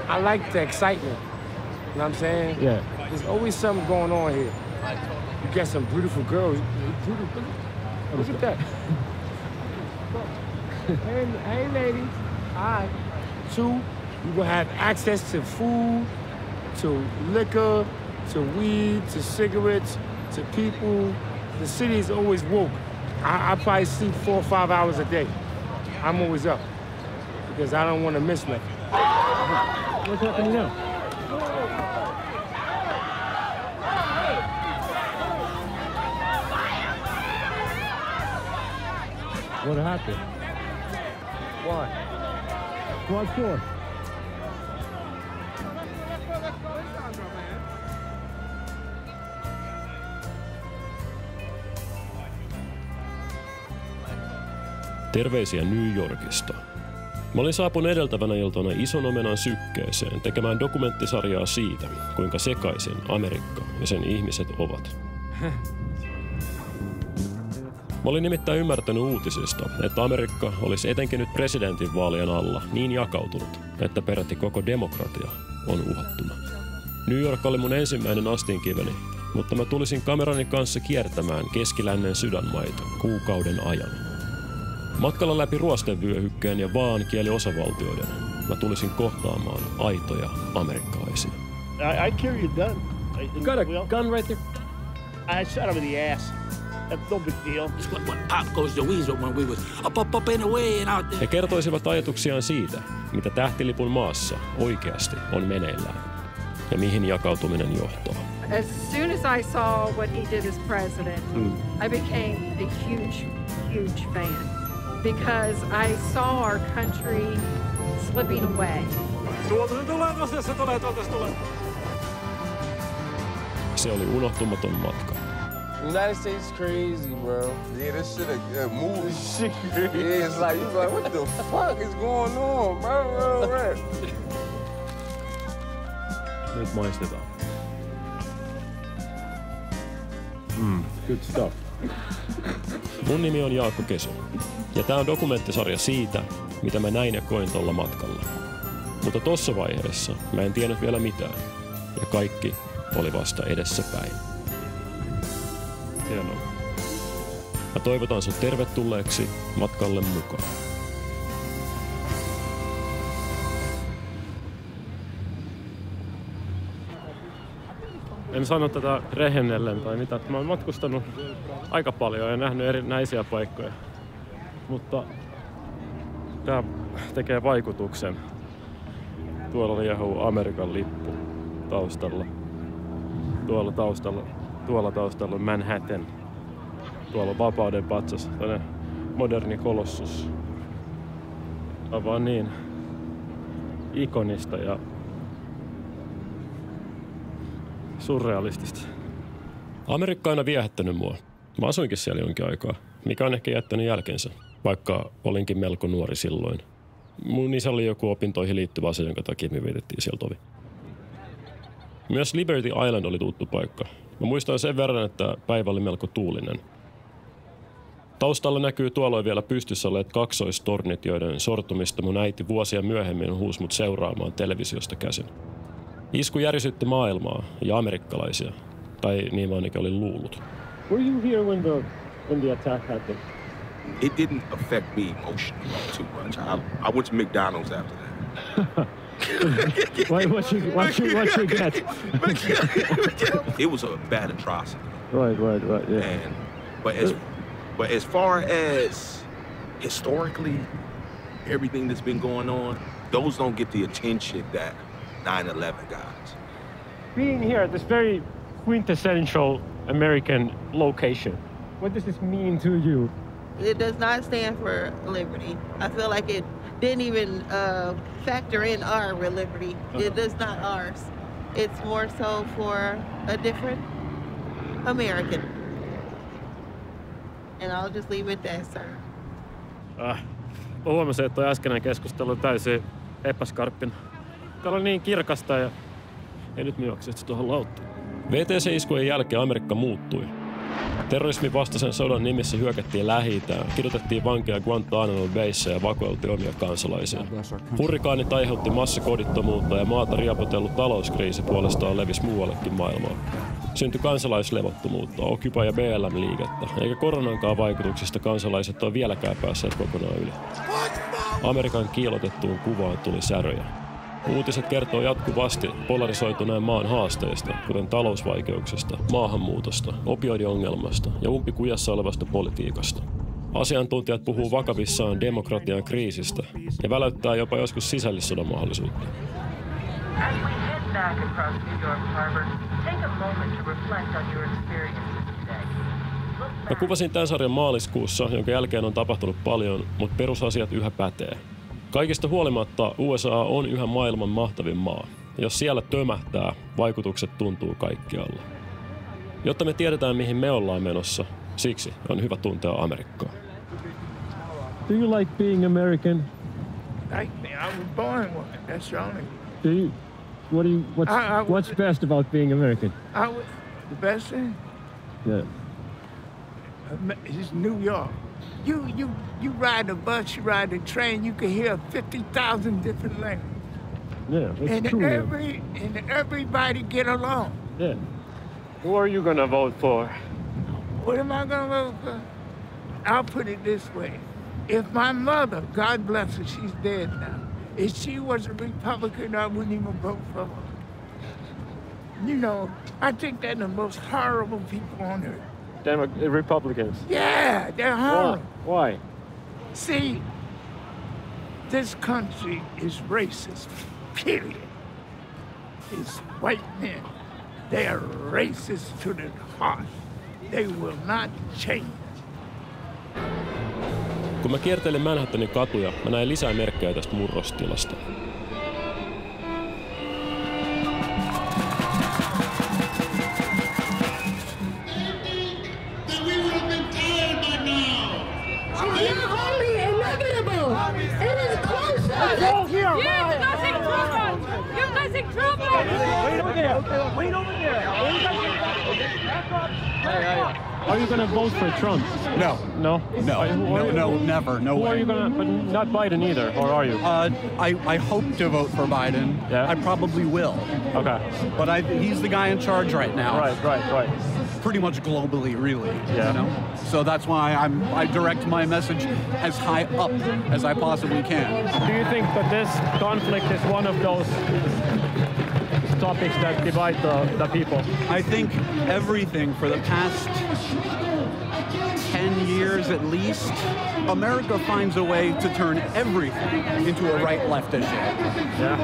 I like the excitement. You know what I'm saying? Yeah. There's always something going on here. You get some beautiful girls. Look at that. Hey, ladies. All right. 2, you will have access to food, to liquor, to weed, to cigarettes, to people. The city is always woke. I probably sleep 4 or 5 hours a day. I'm always up because I don't want to miss nothing. What's happening now? What happened? Why? What for? Terveisiä New Yorkista. Mä olin saapunut edeltävänä iltana Ison omenan sykkeeseen tekemään dokumenttisarjaa siitä, kuinka sekaisin Amerikka ja sen ihmiset ovat. Mä olin nimittäin ymmärtänyt uutisista, että Amerikka olisi etenkin nyt presidentinvaalien alla niin jakautunut, että peräti koko demokratia on uhattuna. New York oli mun ensimmäinen astinkiveni, mutta mä tulisin kamerani kanssa kiertämään keskilännen sydänmaita kuukauden ajan. Matkalla läpi ruostevyöhykkeen ja vaankieliosavaltioiden mä tulisin kohtaamaan aitoja amerikkalaisia. I carry a gun. You got a gun right there? I shot him in the ass. That's no big deal. What Pop goes to Weasel when we was up in the way and out there. He kertoisivat ajatuksiaan siitä, mitä tähtilipun maassa oikeasti on meneillään ja mihin jakautuminen johtaa. As soon as I saw what he did as president, I became a huge fan because I saw our country slipping away. Se oli unohtumaton matka. The United States is crazy, bro. Yeah, this shit a movie. This shit crazy. Yeah, it's like, you like, what the fuck is going on, bro? Nyt maistetaan. Good stuff. Mun nimi on Jaakko Keso. Ja tää on dokumenttisarja siitä, mitä mä näin ja koin tolla matkalla. Mutta tossa vaiheessa mä en tiennyt vielä mitään. Ja kaikki oli vasta edessäpäin. Hienoa. Mä toivotan sut tervetulleeksi matkalle mukaan. En sano tätä rehennellen tai mitä. Mä oon matkustanut aika paljon ja nähnyt erinäisiä paikkoja. Mutta tää tekee vaikutuksen. Tuolla liehuu Amerikan lippu taustalla. Tuolla taustalla on Manhattan. Tuolla on Vapauden patsas, tämmönen moderni kolossus. On vaan niin ikonista ja surrealistista. Amerikka on aina viehättänyt mua. Mä asuinkin siellä jonkin aikaa, mikä on ehkä jättänyt jälkensä, vaikka olinkin melko nuori silloin. Mun isä oli joku opintoihin liittyvä asia, jonka takia me vietettiin sieltä ovi. Myös Liberty Island oli tuttu paikka. Mä muistan sen verran, että päivä oli melko tuulinen. Taustalla näkyy tuolloin vielä pystyssä olleet kaksoistornit, joiden sortumista mun äiti vuosia myöhemmin huusi mut seuraamaan televisiosta käsin. Isku järisytti maailmaa ja amerikkalaisia, tai niin mä ainakin olin luullut. Were you here when the attack happened? It didn't affect me emotionally too much. I went to McDonald's after that. What you get? It was a bad atrocity. Right, yeah. But as far as historically, everything that's been going on, those don't get the attention that 9/11 got. Being here at this very quintessential American location, what does this mean to you? It does not stand for liberty. I feel like it didn't even factor in our liberty. It is not ours. It's more so for a different American. And I'll just leave it there, sir. Mä huomasin, että toi äskeinen keskustelu on täysin epäskarppina. Täällä on niin kirkasta ja nyt me juokset tuohon lauttaan. VTC-iskujen jälkeen Amerikka muuttui. Terrorismin vastaisen sodan nimissä hyökättiin Lähi-Itään, kidutettiin vankeja Guantanamo Bayssä ja vakoiltiin omia kansalaisia. Hurrikaanit aiheutti massakodittomuutta ja maata riepotellut talouskriisi puolestaan levisi muuallekin maailmaan. Syntyi kansalaislevottomuutta, Occupy ja BLM-liikettä, eikä koronankaan vaikutuksista kansalaiset ole vieläkään päässeet kokonaan yli. Amerikan kiilotettuun kuvaan tuli säröjä. Uutiset kertoo jatkuvasti polarisoituneen maan haasteista, kuten talousvaikeuksista, maahanmuutosta, opioidiongelmasta ja umpikujassa olevasta politiikasta. Asiantuntijat puhuu vakavissaan demokratian kriisistä ja väläyttää jopa joskus sisällissodan mahdollisuutta. Mä kuvasin tämän sarjan maaliskuussa, jonka jälkeen on tapahtunut paljon, mutta perusasiat yhä pätee. Kaikista huolimatta USA on yhä maailman mahtavin maa. Jos siellä tömähtää, vaikutukset tuntuu kaikkialla. Jotta me tiedetään, mihin me ollaan menossa, siksi on hyvä tuntea Amerikkaa. Do you like being American? I was born one. That's the only. Do you? What's best about being American? The best thing? Yeah. It's New York. You ride a bus, you ride a train, you can hear 50,000 different languages. Yeah, it's true. And everybody get along. Yeah. Who are you gonna vote for? What am I gonna vote for? I'll put it this way. If my mother, God bless her, she's dead now, if she was a Republican, I wouldn't even vote for her. You know, I think they're the most horrible people on earth. Republicans? Yeah, they're horrible. Why? See, this country is racist, period. It's white men. They are racist to the heart. They will not change. Kun mä kiertelin Manhattanin katuja, mä näin lisää merkkejä tästä murrostilasta. Are you gonna vote for Trump? No. No? No, never. No who way. Are you gonna? But not Biden either, or are you? I hope to vote for Biden. Yeah. I probably will. Okay. But he's the guy in charge right now. Right. Pretty much globally, really. Yeah. You know? So that's why I direct my message as high up as I possibly can. Do you think that this conflict is one of those topics that divide the people? I think everything for the past 10 years at least, America finds a way to turn everything into a right-left issue. Yeah.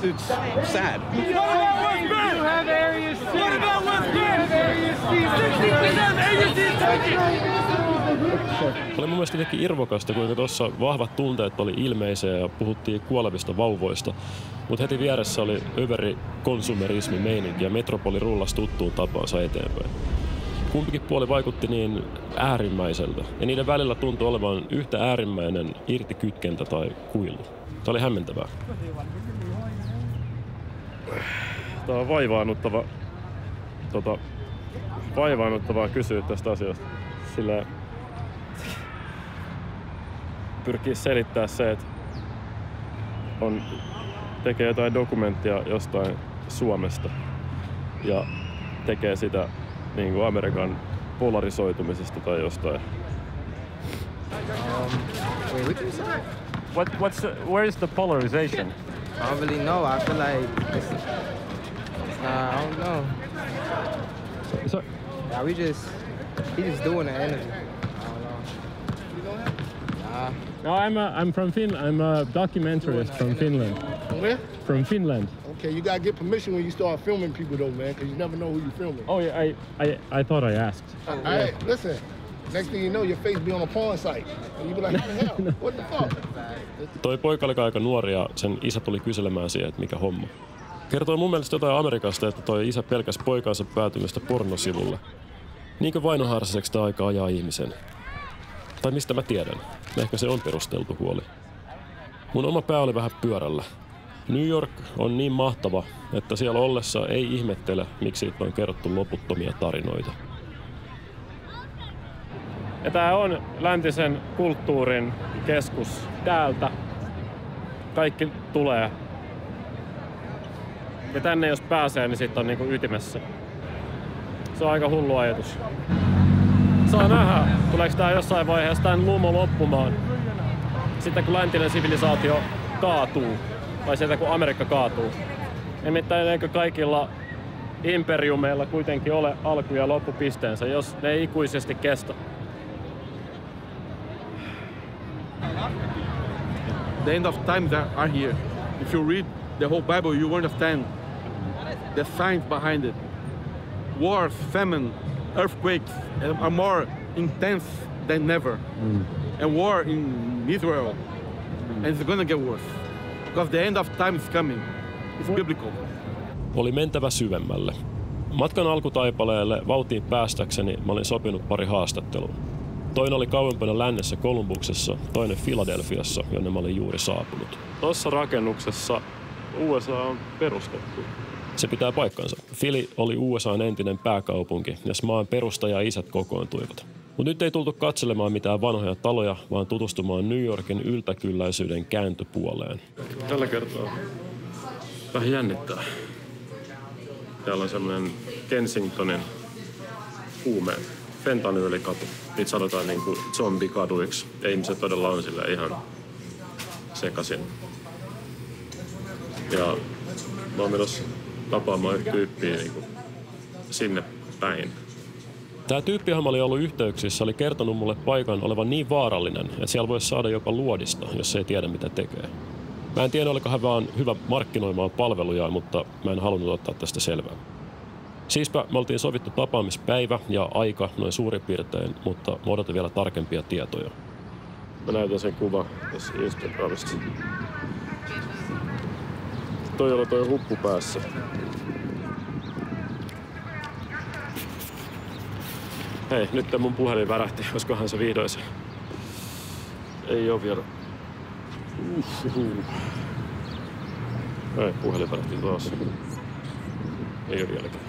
It's sad. You have Area C. What about West Bend? Area C. Oli mun mielestä jotenkin irvokasta, kuinka tuossa vahvat tunteet oli ilmeisiä ja puhuttiin kuolevista vauvoista. Mutta heti vieressä oli överi konsumerismi meininki ja metropoli rullasi tuttuun tapaansa eteenpäin. Kumpikin puoli vaikutti niin äärimmäiseltä ja niiden välillä tuntui olevan yhtä äärimmäinen irtikytkentä tai kuilu. Tämä oli hämmentävää. Tämä on vaivaannuttavaa kysyä tästä asiasta. Sillä pyrkii selittää se, että tekee jotain dokumenttia jostain Suomesta ja tekee sitä niin kuin Amerikan polarisoitumisesta tai jostain. Wait, what you say? Where is the polarization? I don't really know. I feel like I don't know. So, yeah, he just doing the energy. I don't know. No, I'm from Finland. I'm a documentarist from Finland. From where? From Finland. Okay, you gotta get permission when you start filming people though, man, because you never know who you're filming. Oh yeah, I thought I asked. Hey, listen. Next thing you know, your face be on a porn site. And you be like, how the hell? What the fuck? Toi poika oli aika nuori ja sen isä tuli kyselemään siihen, että mikä homma. Kertoi mun mielestä jotain Amerikasta, että toi isä pelkäsi poikaansa päätymistä pornosivulle. Niinkö vainoharsiseksi tämä aika ajaa ihmisen? Tai mistä mä tiedän? Ehkä se on perusteltu huoli. Mun oma pää oli vähän pyörällä. New York on niin mahtava, että siellä ollessa ei ihmettele, miksi siitä on kerrottu loputtomia tarinoita. Ja tää on läntisen kulttuurin keskus. Täältä kaikki tulee. Ja tänne jos pääsee, niin sit on niinku ytimessä. Se on aika hullu ajatus. Saa nähdä, tuleeko tää jossain vaiheessa tän lumo loppumaan. Sitten kun läntinen sivilisaatio kaatuu. Tai sieltä kun Amerikka kaatuu. Nimittäin eikö kaikilla imperiumeilla kuitenkin ole alku- ja loppupisteensä, jos ne ei ikuisesti kestä. The end of times are here. If you read the whole Bible, you understand the science behind it. Wars, famine, earthquakes are more intense than ever. And war in Israel, and it's gonna get worse. Because the end of time is coming. It's biblical. Oli mentävä syvemmälle. Matkan alkutaipaleelle vauhtiin päästäkseni mä olin sopinut pari haastattelua. Toinen oli kauempana lännessä Kolumbuksessa, toinen Filadelfiassa, jonne mä olin juuri saapunut. Tuossa rakennuksessa USA on perustettu. Se pitää paikkansa. Philly oli USA:n entinen pääkaupunki, ja maan perustaja-isät kokoontuivat. Mutta nyt ei tultu katselemaan mitään vanhoja taloja, vaan tutustumaan New Yorkin yltäkylläisyyden kääntöpuoleen. Tällä kertaa vähän jännittää. Täällä on semmoinen Kensingtonin fentanyylikatu. Niitä sanotaan niinku zombikaduiksi. Ja ihmiset todella on sillä ihan sekaisin. Ja mä oon menossa tapaamaan yhtä tyyppiä niinku sinne päin. Tämä tyyppi, johon mä olin ollut yhteyksissä, oli kertonut mulle paikan olevan niin vaarallinen, että siellä voisi saada jopa luodista, jos ei tiedä mitä tekee. Mä en tiedä, oliko hän vaan hyvä markkinoimaan palvelujaan, mutta mä en halunnut ottaa tästä selvää. Siispä me oltiin sovittu tapaamispäivä ja aika noin suurin piirtein, mutta mä odotin vielä tarkempia tietoja. Mä näytän sen kuva tässä Instagramista. Toi oli toi huppu päässä. Hei, nyt mun puhelin värähti. Olisikohan se vihdoin se? Ei oo vielä. Ei, puhelin värähti taas. Ei oo vieläkään.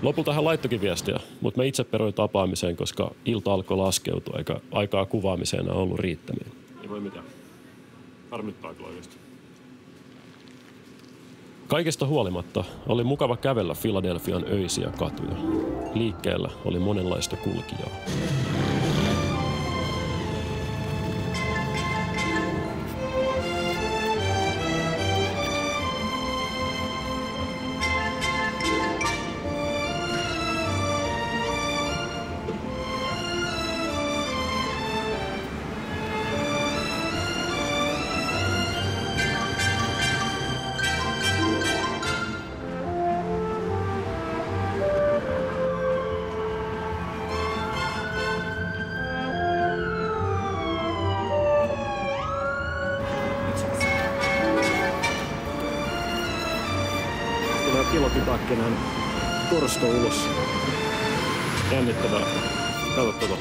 Lopulta hän laittokin viestiä, mutta mä itse peroin tapaamiseen, koska ilta alkoi laskeutua, eikä aikaa kuvaamiseen enää ollut riittämiin. Ei voi mitään. Harmittaa kyllä oikeasti. Kaikesta huolimatta oli mukava kävellä Filadelfian öisiä katuja. Liikkeellä oli monenlaista kulkijaa. Pilotitakkenan korsto ulos. Jännittävää. Katsottavaa.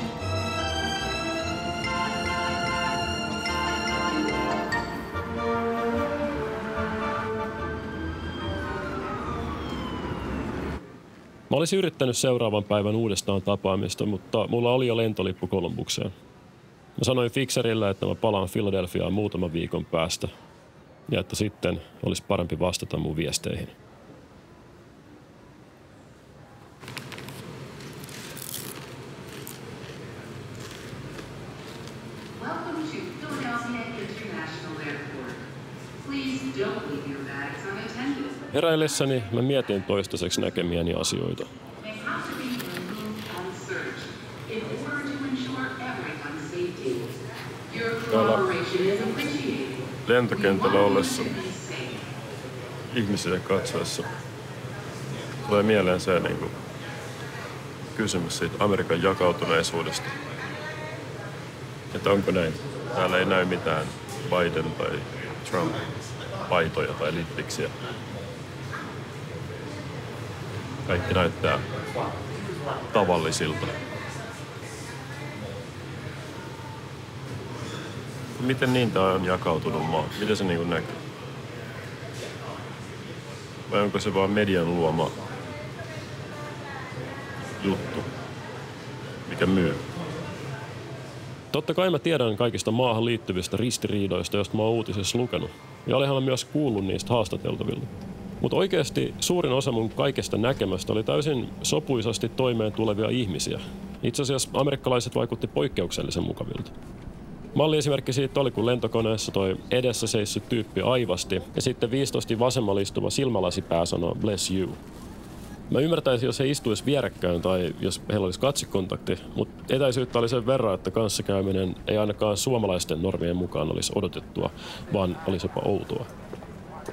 Mä olisin yrittänyt seuraavan päivän uudestaan tapaamista, mutta mulla oli jo lentolippu Kolumbukseen. Mä sanoin fikserille, että mä palaan Filadelfiaan muutaman viikon päästä ja että sitten olisi parempi vastata mun viesteihin. Heräillessäni mä mietin toistaiseksi näkemiäni asioita. Täällä lentokentällä ollessa ihmisiä katsoessa tulee mieleen se kysymys siitä Amerikan jakautuneisuudesta. Että onko näin? Täällä ei näy mitään Biden tai Trump paitoja tai littiksiä. Kaikki näyttää tavallisilta. Miten niin tää on jakautunut maa? Miten se näkyy? Vai onko se vaan median luoma juttu, mikä myy? Totta kai mä tiedän kaikista maahan liittyvistä ristiriidoista, joista mä oon uutisissa lukenut. Ja olihan mä myös kuullut niistä haastateltavilta. Mutta oikeasti suurin osa mun kaikesta näkemästä oli täysin sopuisasti toimeen tulevia ihmisiä. Itse asiassa amerikkalaiset vaikutti poikkeuksellisen mukavilta. Malliesimerkki siitä oli, kun lentokoneessa toi edessä seissyt tyyppi aivasti ja sitten 15 vasemmalla istuva silmälasipää sanoi bless you. Mä ymmärtäisin, jos he istuisi vierekkäin tai jos heillä olisi katsekontakti, mutta etäisyyttä oli sen verran, että kanssakäyminen ei ainakaan suomalaisten normien mukaan olisi odotettua, vaan olisi jopa outoa.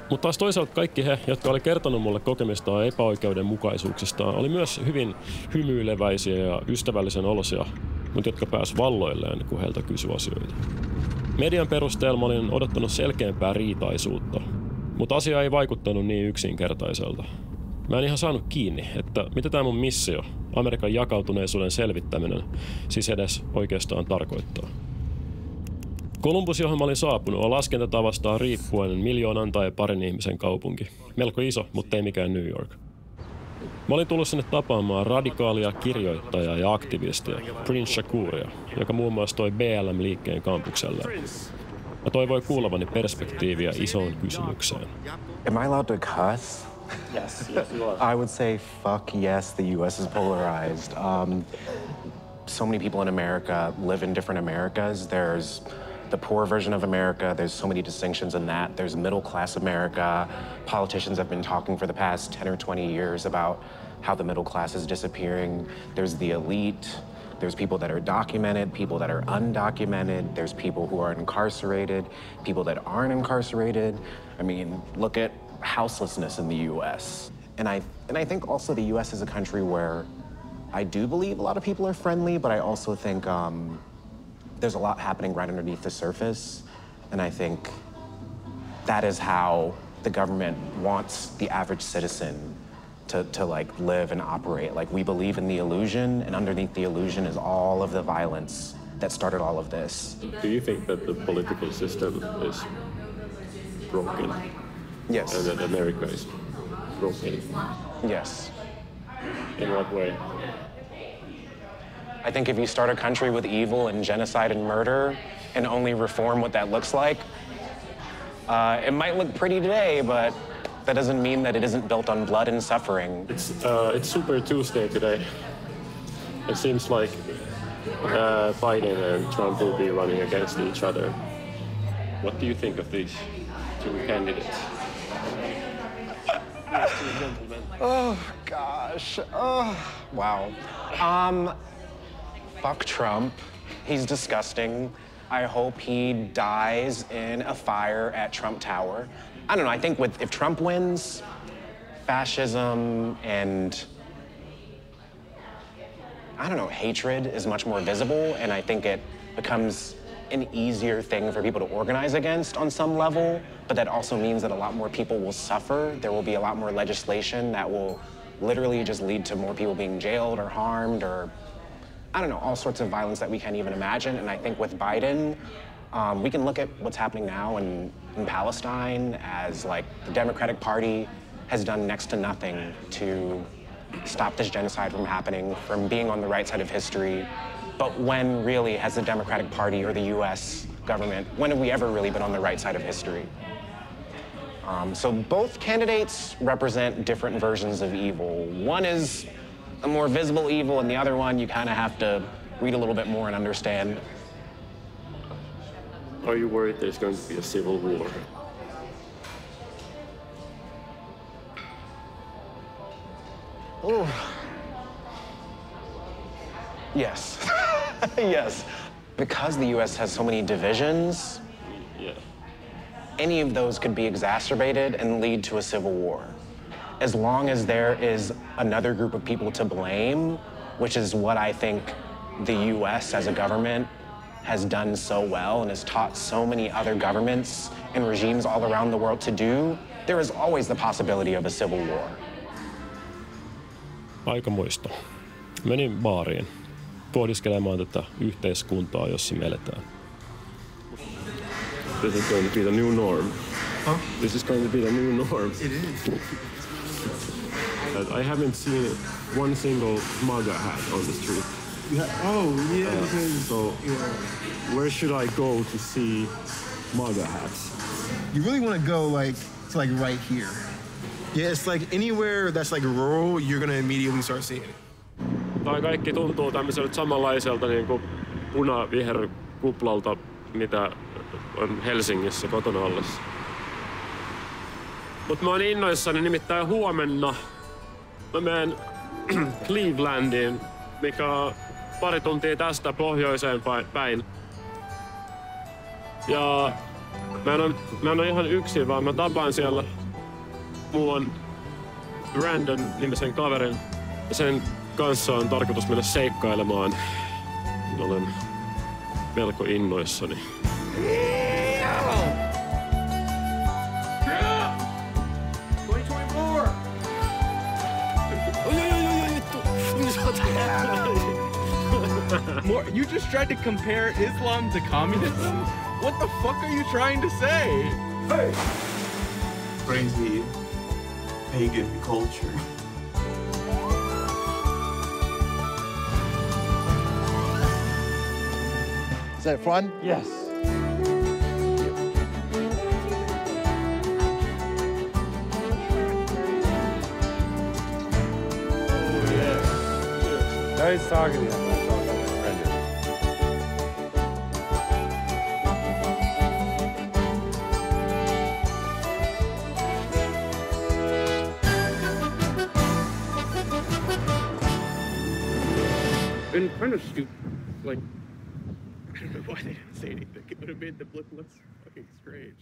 Mutta taas toisaalta kaikki he, jotka oli kertonut mulle kokemistaan epäoikeudenmukaisuuksistaan, oli myös hyvin hymyileväisiä ja ystävällisen olosia, mutta jotka pääsi valloilleen, kun heiltä kysyi asioita. Median perusteella mä olin odottanut selkeämpää riitaisuutta, mutta asia ei vaikuttanut niin yksinkertaiselta. Mä en ihan saanut kiinni, että mitä tämä mun missio, Amerikan jakautuneisuuden selvittäminen, siis edes oikeastaan tarkoittaa. Columbus, johon mä olin saapunut, on laskentatavastaan riippuen 1 miljoonan tai parin ihmisen kaupunki. Melko iso, mutta ei mikään New York. Mä olin tullut sinne tapaamaan radikaalia kirjoittajaa ja aktivistia, Prince Shakuria, joka muun muassa toi BLM-liikkeen kampukselle. Mä toivoin kuulevani perspektiiviä isoon kysymykseen. Am I allowed to cuss? Yes, you are. I would say fuck yes, the U.S. is polarized. So many people in America live in different Americas. There's the poor version of America. There's so many distinctions in that. There's middle-class America. Politicians have been talking for the past 10 or 20 years about how the middle class is disappearing. There's the elite. There's people that are documented, people that are undocumented. There's people who are incarcerated, people that aren't incarcerated. I mean, look at houselessness in the U.S. And I think also the U.S. is a country where I do believe a lot of people are friendly, but I also think there's a lot happening right underneath the surface. And I think that is how the government wants the average citizen to like live and operate. Like, we believe in the illusion, and underneath the illusion is all of the violence that started all of this. Do you think that the political system is broken? Yes. And that America is broken? Yes. In what way? I think if you start a country with evil and genocide and murder and only reform what that looks like, it might look pretty today, but that doesn't mean that it isn't built on blood and suffering. It's Super Tuesday today. It seems like Biden and Trump will be running against each other. What do you think of these two candidates? Oh, gosh. Oh, wow. Fuck Trump. He's disgusting. I hope he dies in a fire at Trump Tower. I don't know, I think if Trump wins, fascism and, I don't know, hatred is much more visible, and I think it becomes an easier thing for people to organize against on some level, but that also means that a lot more people will suffer. There will be a lot more legislation that will literally just lead to more people being jailed or harmed or, I don't know, all sorts of violence that we can't even imagine. And I think with Biden, we can look at what's happening now in Palestine as, like, the Democratic Party has done next to nothing to stop this genocide from happening, from being on the right side of history. But when really has the Democratic Party or the U.S. government, when have we ever really been on the right side of history? So both candidates represent different versions of evil. One is a more visible evil, and the other one you kind of have to read a little bit more and understand. Are you worried there's going to be a civil war? Oh. Yes. Yes. Because the U.S. has so many divisions, any of those could be exacerbated and lead to a civil war. As long as there is another group of people to blame, which is what I think the U.S. as a government has done so well and has taught so many other governments and regimes all around the world to do, there is always the possibility of a civil war. Aikamoista. Menin baariin pohdiskelemaan tätä yhteiskuntaa, jossa me eletään. This is going to be the new norm. Huh? This is going to be the new norm. It is. I haven't seen one single MAGA hat on the street. Oh, yeah, because... So, where should I go to see MAGA hats? You really want to go, like, to, like, right here. Yeah, it's like anywhere that's, like, rural, you're going to immediately start seeing it. Tai kaikki tuntuu tämmöiseltä samanlaiselta niin kuin puna-viher-kuplalta, mitä on Helsingissä kotona ollessa. Mut mä oon innoissani, nimittäin huomenna mä menen Clevelandiin, mikä on pari tuntia tästä pohjoiseen päin. Ja mä en ole ihan yksin, vaan mä tapaan siellä mulla on Brandon-nimisen kaverin. Ja sen kanssa on tarkoitus mennä seikkailemaan. Olen melko innoissani. You just tried to compare Islam to communism? What the fuck are you trying to say? Hey! Crazy pagan culture. Is that fun? Yes. Nice talking to you. Been kind of stupid. Like, I don't know why they didn't say anything. It would have made the blip less fucking strange.